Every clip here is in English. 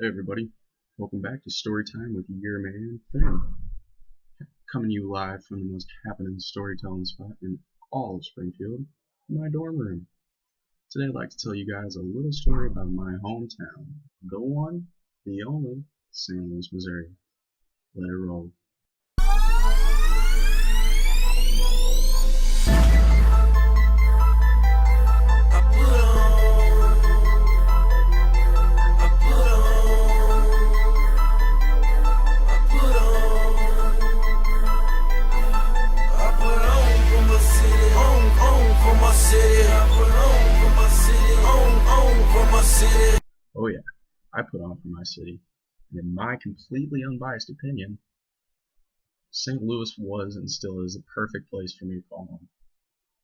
Hey everybody, welcome back to Storytime with Your Man Finn. Coming to you live from the most happening storytelling spot in all of Springfield, my dorm room. Today I'd like to tell you guys a little story about my hometown, the one, the only, St. Louis, Missouri. Let it roll. Oh yeah, I put on for my city, and in my completely unbiased opinion, St. Louis was and still is the perfect place for me to call home.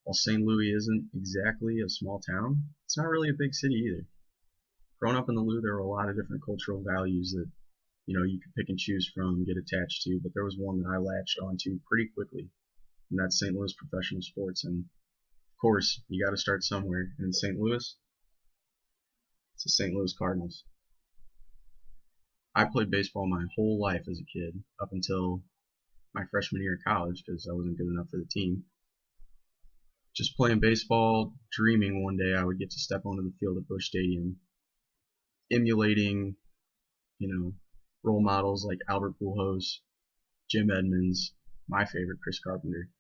While St. Louis isn't exactly a small town, it's not really a big city either. Growing up in the Lou, there were a lot of different cultural values that you could pick and choose from and get attached to, but there was one that I latched onto pretty quickly, and that's St. Louis professional sports. And of course, you got to start somewhere. And in St. Louis, it's the St. Louis Cardinals. I played baseball my whole life as a kid, up until my freshman year of college because I wasn't good enough for the team. Just playing baseball, dreaming one day I would get to step onto the field at Busch Stadium, emulating, role models like Albert Pujols, Jim Edmonds, my favorite, Chris Carpenter.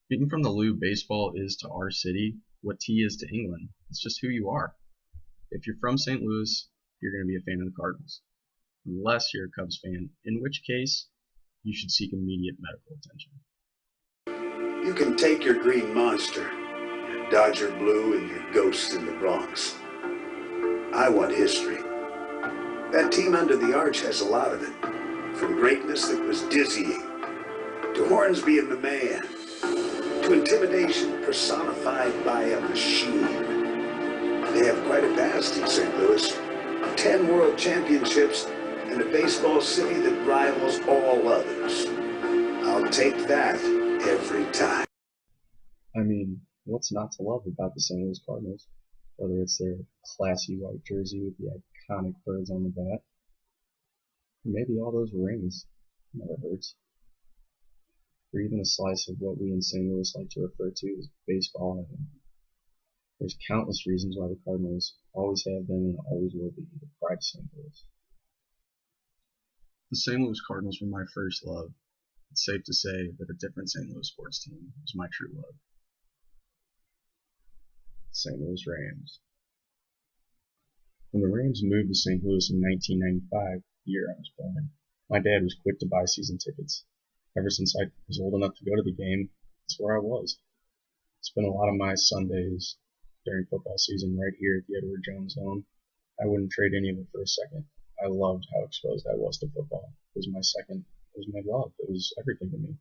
Being from the Lou, baseball is to our city what tea is to England. It's just who you are. If you're from St. Louis, you're going to be a fan of the Cardinals. Unless you're a Cubs fan, in which case you should seek immediate medical attention. You can take your green monster, your Dodger blue, and your ghost in the Bronx. I want history. That team under the arch has a lot of it. From greatness that was dizzying, to Hornsby and the man, to intimidation personified by a machine. They have quite a past in St. Louis. 10 world championships and a baseball city that rivals all others. I'll take that every time. I mean, what's not to love about the St. Louis Cardinals? Whether it's their classy white jersey with the iconic birds on the bat, or maybe all those rings, never hurts. Or even a slice of what we in St. Louis like to refer to as baseball heaven. There's countless reasons why the Cardinals always have been and always will be the pride of St. Louis. The St. Louis Cardinals were my first love. It's safe to say that a different St. Louis sports team was my true love. St. Louis Rams. When the Rams moved to St. Louis in 1995, the year I was born, my dad was quick to buy season tickets. Ever since I was old enough to go to the game, that's where I was. Spent a lot of my Sundays during football season right here at the Edward Jones Dome. I wouldn't trade any of it for a second. I loved how exposed I was to football. It was my love. It was everything to me.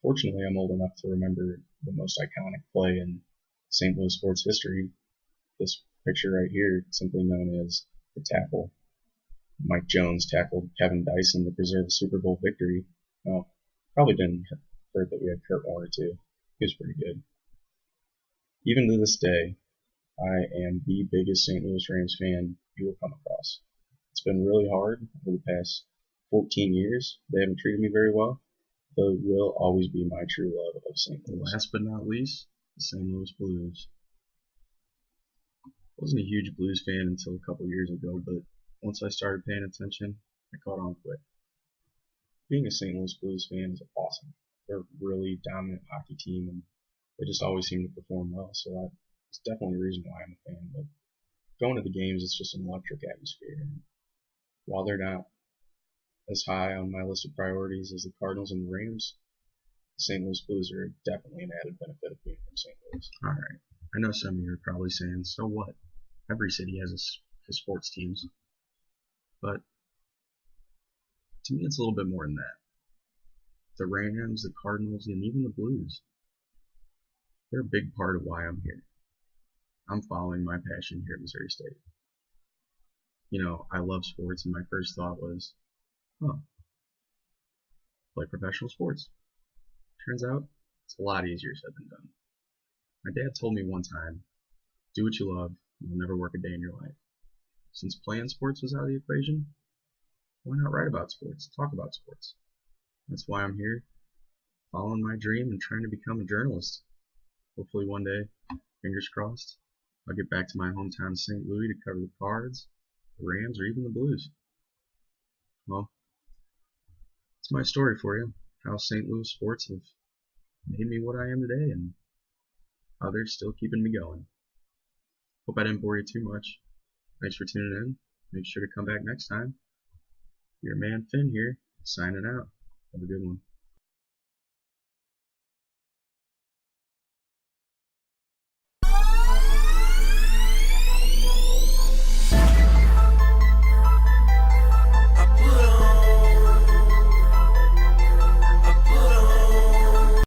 Fortunately, I'm old enough to remember the most iconic play in St. Louis sports history. This picture right here, simply known as the tackle. Mike Jones tackled Kevin Dyson to preserve a Super Bowl victory. Well, probably didn't hurt that we had Kurt Warner too. He was pretty good. Even to this day, I am the biggest St. Louis Rams fan you will come across. It's been really hard over the past 14 years. They haven't treated me very well, though it will always be my true love of St. Louis. Last but not least, the St. Louis Blues. I wasn't a huge Blues fan until a couple years ago, but once I started paying attention, I caught on quick. Being a St. Louis Blues fan is awesome. They're a really dominant hockey team, and they just always seem to perform well, so that's definitely a reason why I'm a fan. But going to the games, it's just an electric atmosphere. And while they're not as high on my list of priorities as the Cardinals and the Rams, the St. Louis Blues are definitely an added benefit of being from St. Louis. Alright, I know some of you are probably saying, so what? Every city has his sports teams. But to me, it's a little bit more than that. The Rams, the Cardinals, and even the Blues, they're a big part of why I'm here. I'm following my passion here at Missouri State. I love sports, and my first thought was, play professional sports. Turns out, it's a lot easier said than done. My dad told me one time, do what you love, and you'll never work a day in your life. since playing sports was out of the equation, why not write about sports, talk about sports? That's why I'm here, following my dream and trying to become a journalist. Hopefully one day, fingers crossed, I'll get back to my hometown of St. Louis to cover the Cards, the Rams, or even the Blues. Well, it's my story for you, how St. Louis sports have made me what I am today and how they're still keeping me going. Hope I didn't bore you too much. Thanks for tuning in. Make sure to come back next time. Your man Finn here, signing out. Have a good one.